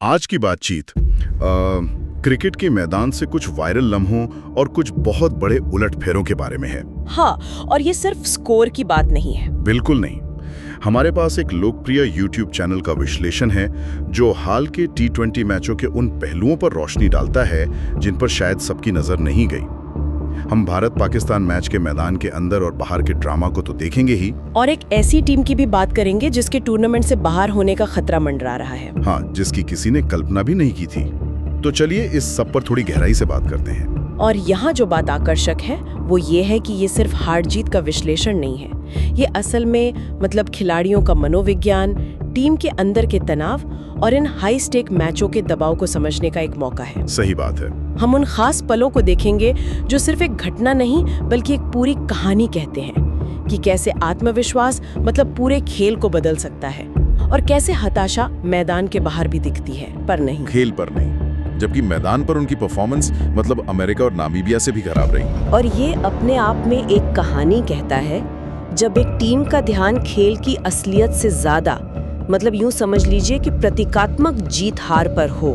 आज की बातचीत क्रिकेट के मैदान से कुछ वायरल लम्हों और कुछ बहुत बड़े उलटफेरों के बारे में है। हाँ, और ये सिर्फ स्कोर की बात नहीं है। बिल्कुल नहीं। हमारे पास एक लोकप्रिय YouTube चैनल का विश्लेषण है जो हाल के T20 मैचों के उन पहलुओं पर रोशनी डालता है जिन पर शायद सबकी नजर नहीं गई। हम भारत पाकिस्तान मैच के मैदान के अंदर और बाहर के ड्रामा को तो देखेंगे ही, और एक ऐसी टीम की भी बात करेंगे जिसके टूर्नामेंट से बाहर होने का खतरा मंडरा रहा है। हाँ, जिसकी किसी ने कल्पना भी नहीं की थी। तो चलिए इस सब पर थोड़ी गहराई से बात करते हैं। और यहाँ जो बात आकर्षक है वो ये है कि ये सिर्फ हार जीत का विश्लेषण नहीं है। ये असल में खिलाड़ियों का मनोविज्ञान, टीम के अंदर के तनाव और इन हाई स्टेक मैचों के दबाव को समझने का एक मौका है। सही बात है। हम उन खास पलों को देखेंगे जो सिर्फ एक घटना नहीं बल्कि एक पूरी कहानी कहते हैं कि कैसे आत्मविश्वास पूरे खेल को बदल सकता है और कैसे हताशा मैदान के बाहर भी दिखती है, पर नहीं खेल पर नहीं, जबकि मैदान पर उनकी परफॉर्मेंस अमेरिका और नामीबिया से भी खराब रही। और ये अपने आप में एक कहानी कहता है जब एक टीम का ध्यान खेल की असलियत से ज्यादा यूं समझ लीजिए कि प्रतीकात्मक जीत हार पर हो,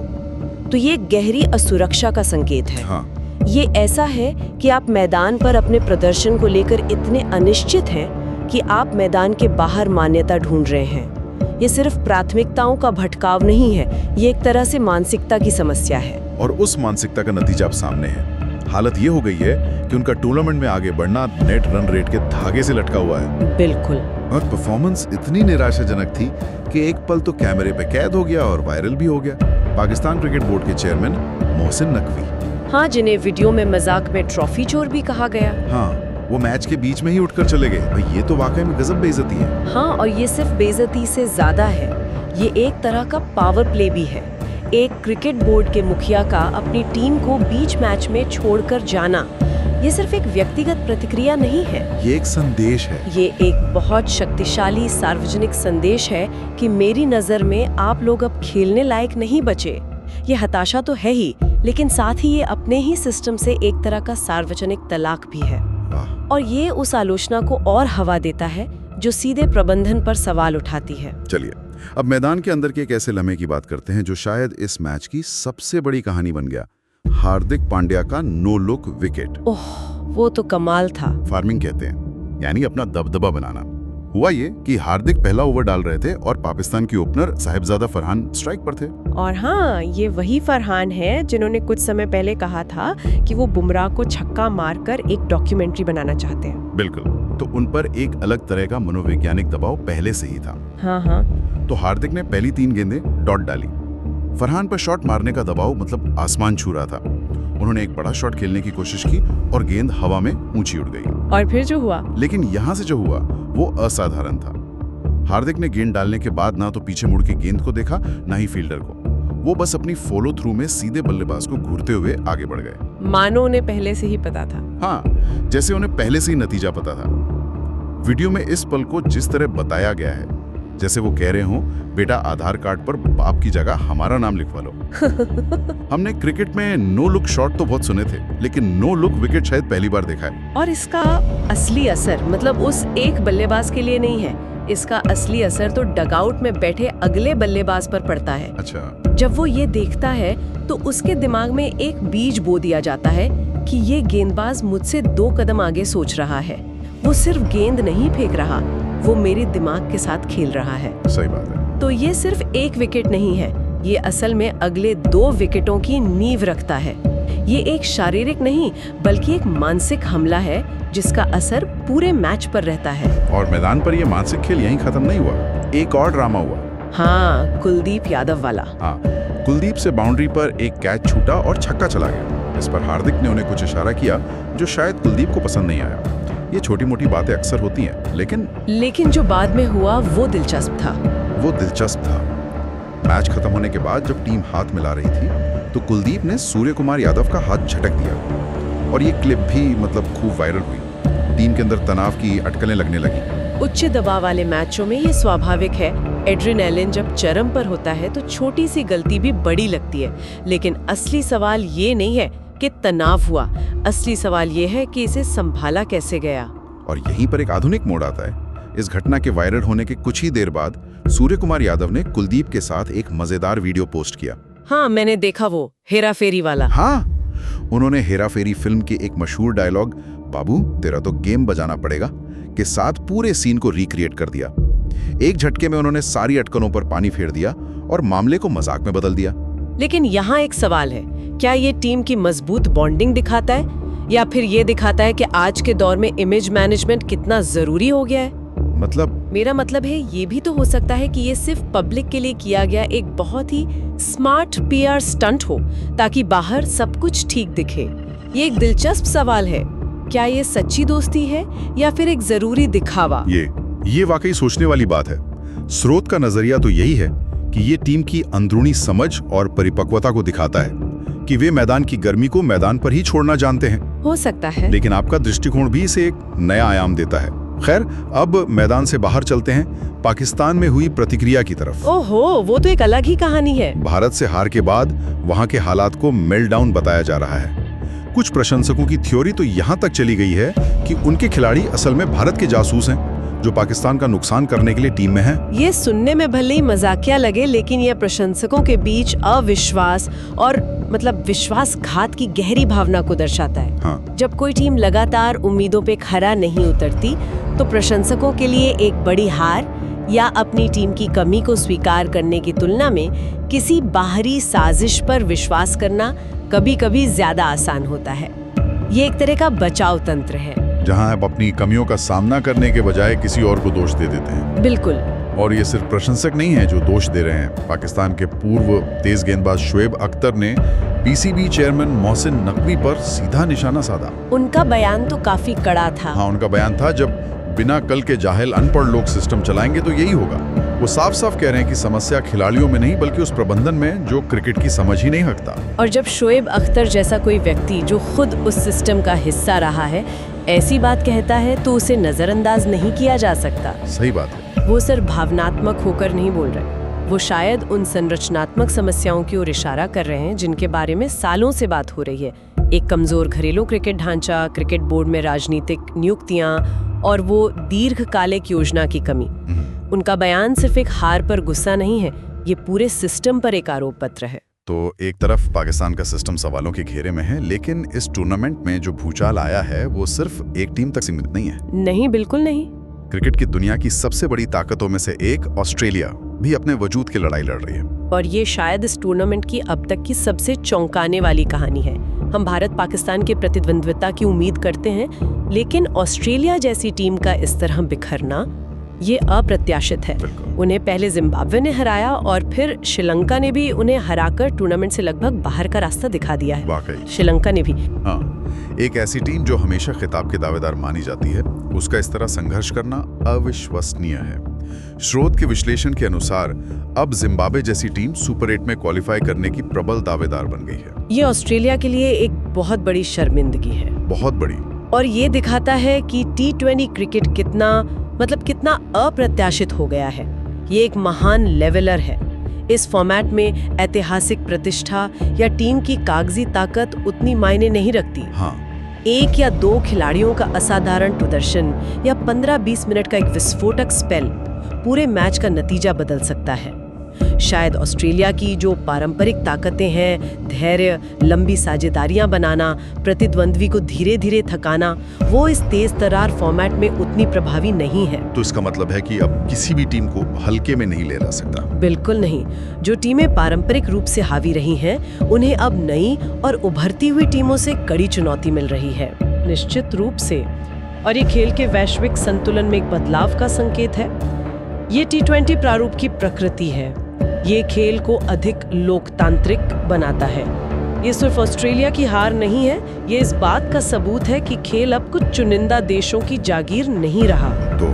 तो ये गहरी असुरक्षा का संकेत है। हाँ। ये ऐसा है कि आप मैदान पर अपने प्रदर्शन को लेकर इतने अनिश्चित हैं कि आप मैदान के बाहर मान्यता ढूंढ रहे हैं। ये सिर्फ प्राथमिकताओं का भटकाव नहीं है, ये एक तरह से मानसिकता की समस्या है। और उस मानसिकता का नतीजा अब सामने है। हालत ये हो गई है कि उनका टूर्नामेंट में आगे बढ़ना नेट रन रेट के धागे से लटका हुआ है। बिल्कुल। और परफॉर्मेंस इतनी निराशाजनक थी कि एक पल तो कैमरे पे कैद हो गया और वायरल भी हो गया। पाकिस्तान क्रिकेट बोर्ड के चेयरमैन मोहसिन नकवी, हाँ, जिन्हें वीडियो में मजाक में ट्रॉफी चोर भी कहा गया। हाँ, वो मैच के बीच में ही उठकर चले गए। भाई ये तो वाकई में गजब बेइज्जती है। हाँ, और ये सिर्फ बेइज्जती से ज्यादा है, ये एक तरह का पावर प्ले भी है। एक क्रिकेट बोर्ड के मुखिया का अपनी टीम को बीच मैच में छोड़कर जाना, ये सिर्फ एक व्यक्तिगत प्रतिक्रिया नहीं है, ये एक संदेश है। ये एक बहुत शक्तिशाली सार्वजनिक संदेश है कि मेरी नजर में आप लोग अब खेलने लायक नहीं बचे। ये हताशा तो है ही, लेकिन साथ ही ये अपने ही सिस्टम से एक तरह का सार्वजनिक तलाक भी है। और ये उस आलोचना को और हवा देता है जो सीधे प्रबंधन पर सवाल उठाती है। चलिए अब मैदान के अंदर के एक ऐसे लम्हे की बात करते हैं जो शायद इस मैच की सबसे बड़ी कहानी बन गया। हार्दिक पांड्या का नो लुक विकेट। ओह, वो तो कमाल था। फार्मिंग कहते हैं, यानी अपना दबदबा बनाना। हुआ ये कि हार्दिक पहला ओवर डाल रहे थे और पाकिस्तान की ओपनर साहिबजादा फरहान स्ट्राइक पर थे। और हाँ, ये वही फरहान है जिन्होंने कुछ समय पहले कहा था कि वो बुमराह को छक्का मारकर एक डॉक्यूमेंट्री बनाना चाहते हैं। बिल्कुल, तो उन पर एक अलग तरह का मनोवैज्ञानिक दबाव पहले से ही था। हाँ। तो हार्दिक ने पहली 3 गेंदें डॉट डाली। फरहान पर शॉट मारने का दबाव आसमान छू रहा था। उन्होंने एक बड़ा शॉट खेलने की कोशिश की और गेंद हवा में ऊंची उड़ गई। और फिर जो हुआ, लेकिन यहाँ से जो हुआ वो असाधारण था। हार्दिक ने गेंद डालने के बाद ना तो पीछे मुड़ के गेंद को देखा, ना ही फील्डर को। वो बस अपनी फॉलो थ्रू में सीधे बल्लेबाज को घूरते हुए आगे बढ़ गए। मानो उन्हें पहले से ही पता था। हाँ, जैसे उन्हें पहले से ही नतीजा पता था। वीडियो में इस पल को जिस तरह बताया गया है, जैसे वो कह रहे हो, बेटा आधार कार्ड पर बाप की जगह हमारा नाम लिखवा लो। हमने क्रिकेट में नो लुक शॉट तो बहुत सुने थे, लेकिन नो लुक विकेट शायद पहली बार देखा है। और इसका असली असर उस एक बल्लेबाज के लिए नहीं है, इसका असली असर तो डगआउट में बैठे अगले बल्लेबाज पर पड़ता है। अच्छा। जब वो ये देखता है तो उसके दिमाग में एक बीज बो दिया जाता है कि ये गेंदबाज मुझसे 2 कदम आगे सोच रहा है। वो सिर्फ गेंद नहीं फेंक रहा, वो मेरे दिमाग के साथ खेल रहा है। सही बात है। तो ये सिर्फ एक विकेट नहीं है, ये असल में अगले 2 विकेटों की नींव रखता है। ये एक शारीरिक नहीं बल्कि एक मानसिक हमला है जिसका असर पूरे मैच पर रहता है। और मैदान पर ये मानसिक खेल यहीं खत्म नहीं हुआ, एक और ड्रामा हुआ। हाँ, कुलदीप यादव वाला। हाँ, कुलदीप से बाउंड्री पर एक कैच छूटा और छक्का चला गया। इस पर हार्दिक ने उन्हें कुछ इशारा किया जो शायद कुलदीप को पसंद नहीं आया। ये छोटी मोटी बातें अक्सर होती हैं, लेकिन जो बाद में हुआ वो दिलचस्प था। मैच खत्म होने के बाद जब टीम हाथ मिला रही थी तो कुलदीप ने सूर्य कुमार यादव का हाथ झटक दिया और ये क्लिप भी खूब वायरल हुई। टीम के अंदर तनाव की अटकलें लगने लगी। उच्च दबाव वाले मैचों में ये स्वाभाविक है। एड्रेनालिन जब चरम पर होता है तो छोटी सी गलती भी बड़ी लगती है। लेकिन असली सवाल ये नहीं है कि तनाव हुआ, असली सवाल ये है कि इसे संभाला कैसे गया। और यहीं पर एक आधुनिक मोड़ आता है। इस घटना के वायरल होने के कुछ ही देर बाद सूर्य कुमार यादव ने कुलदीप के साथ एक मजेदार वीडियो पोस्ट किया। हाँ, मैंने देखा वो हेरा फेरी वाला। हाँ, उन्होंने हेरा फेरी फिल्म के एक मशहूर डायलॉग बाबू तेरा तो गेम बजाना पड़ेगा के साथ पूरे सीन को रिक्रिएट कर दिया। एक झटके में उन्होंने सारी अटकनों पर पानी फेर दिया और मामले को मजाक में बदल दिया। लेकिन यहाँ एक सवाल है, क्या ये टीम की मजबूत बॉन्डिंग दिखाता है या फिर ये दिखाता है कि आज के दौर में इमेज मैनेजमेंट कितना जरूरी हो गया है? मेरा मतलब है ये भी तो हो सकता है कि ये सिर्फ पब्लिक के लिए किया गया एक बहुत ही स्मार्ट पीआर स्टंट हो ताकि बाहर सब कुछ ठीक दिखे। ये एक दिलचस्प सवाल है, क्या ये सच्ची दोस्ती है या फिर एक जरूरी दिखावा? ये वाकई सोचने वाली बात है। स्रोत का नजरिया तो यही है कि ये टीम की अंदरूनी समझ और परिपक्वता को दिखाता है कि वे मैदान की गर्मी को मैदान पर ही छोड़ना जानते हैं। हो सकता है, लेकिन आपका दृष्टिकोण भी इसे एक नया आयाम देता है। खैर, अब मैदान से बाहर चलते हैं पाकिस्तान में हुई प्रतिक्रिया की तरफ। ओहो, वो तो एक अलग ही कहानी है। भारत से हार के बाद वहां के हालात को मेल्टडाउन बताया जा रहा है। कुछ प्रशंसकों की थ्योरी तो यहां तक चली गई है कि उनके खिलाड़ी असल में भारत के जासूस हैं जो पाकिस्तान का नुकसान करने के लिए टीम में हैं। ये सुनने में भले ही मजाकिया लगे, लेकिन यह प्रशंसकों के बीच अविश्वास और विश्वासघात की गहरी भावना को दर्शाता है। हाँ। जब कोई टीम लगातार उम्मीदों पे खरा नहीं उतरती तो प्रशंसकों के लिए एक बड़ी हार या अपनी टीम की कमी को स्वीकार करने की तुलना में किसी बाहरी साजिश पर विश्वास करना कभी-कभी ज्यादा आसान होता है। ये एक तरह का बचाव तंत्र है जहां आप अपनी कमियों का सामना करने के बजाय किसी और को दोष दे देते हैं। बिल्कुल। और ये सिर्फ प्रशंसक नहीं है जो दोष दे रहे हैं। पाकिस्तान के पूर्व तेज गेंदबाज शोएब अख्तर ने पीसीबी चेयरमैन मोहसिन नकवी पर सीधा निशाना साधा। उनका बयान तो काफी कड़ा था। हाँ, उनका बयान था, जब बिना कल के जाहिल अनपढ़ लोग सिस्टम चलाएंगे तो यही होगा। वो साफ साफ कह रहे हैं कि समस्या खिलाड़ियों में नहीं बल्कि उस प्रबंधन में जो क्रिकेट की समझ ही नहीं रखता। और जब शोएब अख्तर जैसा कोई व्यक्ति जो खुद उस सिस्टम का हिस्सा रहा है ऐसी बात कहता है तो उसे नजरअंदाज नहीं किया जा सकता। सही बात है। वो सिर्फ भावनात्मक होकर नहीं बोल रहे, वो शायद उन संरचनात्मक समस्याओं की ओर इशारा कर रहे हैं जिनके बारे में सालों से बात हो रही है। एक कमजोर घरेलू क्रिकेट ढांचा, क्रिकेट बोर्ड में राजनीतिक नियुक्तियां और वो दीर्घकालिक योजना की कमी। उनका बयान सिर्फ एक हार पर गुस्सा नहीं है, ये पूरे सिस्टम पर एक आरोप पत्र है। तो एक तरफ पाकिस्तान का सिस्टम सवालों के घेरे में है, लेकिन इस टूर्नामेंट में जो भूचाल आया है वो सिर्फ एक टीम तक सीमित नहीं है। नहीं, बिल्कुल नहीं। क्रिकेट की दुनिया की सबसे बड़ी ताकतों में से एक ऑस्ट्रेलिया भी अपने वजूद की लड़ाई लड़ रही है। और ये शायद इस टूर्नामेंट की अब तक की सबसे चौंकाने वाली कहानी है। हम भारत पाकिस्तान के प्रतिद्वंद्विता की उम्मीद करते हैं, लेकिन ऑस्ट्रेलिया जैसी टीम का इस तरह बिखरना ये अप्रत्याशित है। उन्हें पहले जिम्बाब्वे ने हराया और फिर श्रीलंका ने भी उन्हें हराकर टूर्नामेंट से लगभग बाहर का रास्ता दिखा दिया है। वाकई श्रीलंका ने भी। हाँ, एक ऐसी टीम जो हमेशा खिताब के दावेदार मानी जाती है, उसका इस तरह संघर्ष करना अविश्वसनीय है। स्रोत के विश्लेषण के अनुसार अब जिम्बाब्वे जैसी टीम सुपर 8 में क्वालिफाई करने की प्रबल दावेदार बन गई है। ये ऑस्ट्रेलिया के लिए एक बहुत बड़ी शर्मिंदगी है। बहुत बड़ी। और ये दिखाता है कि T20 क्रिकेट कितना अप्रत्याशित हो गया है। ये एक महान लेवलर है। इस फॉर्मेट में ऐतिहासिक प्रतिष्ठा या टीम की कागजी ताकत उतनी मायने नहीं रखती। हाँ। एक या दो खिलाड़ियों का असाधारण प्रदर्शन या 15-20 मिनट का एक विस्फोटक स्पेल पूरे मैच का नतीजा बदल सकता है। शायद ऑस्ट्रेलिया की जो पारंपरिक ताकतें हैं, धैर्य, लंबी साझेदारियां बनाना, प्रतिद्वंद्वी को धीरे धीरे थकाना, वो इस तेज तरार फॉर्मेट में उतनी प्रभावी नहीं है। तो इसका मतलब है कि अब किसी भी टीम को हल्के में नहीं ले जा सकता। बिल्कुल नहीं। जो टीमें पारंपरिक रूप से हावी रही हैं, उन्हें अब नई और उभरती हुई टीमों से कड़ी चुनौती मिल रही है, निश्चित रूप से। और ये खेल के वैश्विक संतुलन में एक बदलाव का संकेत है। ये T20 प्रारूप की प्रकृति है। ये खेल को अधिक लोकतांत्रिक बनाता है। ये सिर्फ ऑस्ट्रेलिया की हार नहीं है, ये इस बात का सबूत है कि खेल अब कुछ चुनिंदा देशों की जागीर नहीं रहा। तो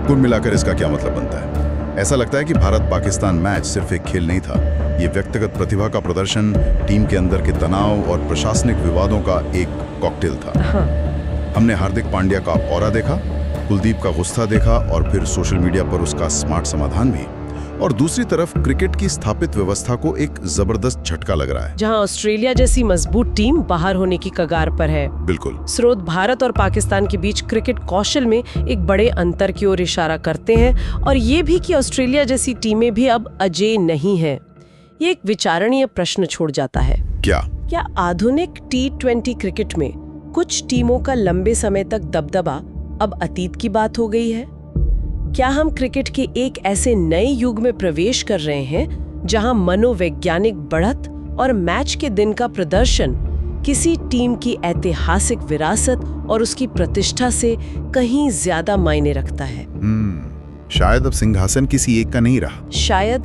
कुल मिलाकर इसका क्या मतलब बनता है? ऐसा लगता है कि भारत पाकिस्तान मैच सिर्फ एक खेल नहीं था, ये व्यक्तिगत प्रतिभा का प्रदर्शन, टीम के अंदर के तनाव और प्रशासनिक विवादों का एक कॉकटेल था। हाँ। हमने हार्दिक पांड्या का ऑरा देखा, कुलदीप का गुस्सा देखा और फिर सोशल मीडिया पर उसका स्मार्ट समाधान भी। और दूसरी तरफ क्रिकेट की स्थापित व्यवस्था को एक जबरदस्त झटका लग रहा है। जहां ऑस्ट्रेलिया जैसी मजबूत टीम बाहर होने की कगार पर है। बिल्कुल। स्रोत भारत और पाकिस्तान के बीच क्रिकेट कौशल में एक बड़े अंतर की ओर इशारा करते हैं और ये भी कि ऑस्ट्रेलिया जैसी टीमें भी अब अजेय नहीं है। ये एक विचारणीय प्रश्न छोड़ जाता है। क्या आधुनिक T20 क्रिकेट में कुछ टीमों का लंबे समय तक दबदबा अब अतीत की बात हो गई है? क्या हम क्रिकेट के एक ऐसे नए युग में प्रवेश कर रहे हैं जहां मनोवैज्ञानिक बढ़त और मैच के दिन का प्रदर्शन किसी टीम की ऐतिहासिक विरासत और उसकी प्रतिष्ठा से कहीं ज्यादा मायने रखता है? शायद अब सिंहासन किसी एक का नहीं रहा। शायद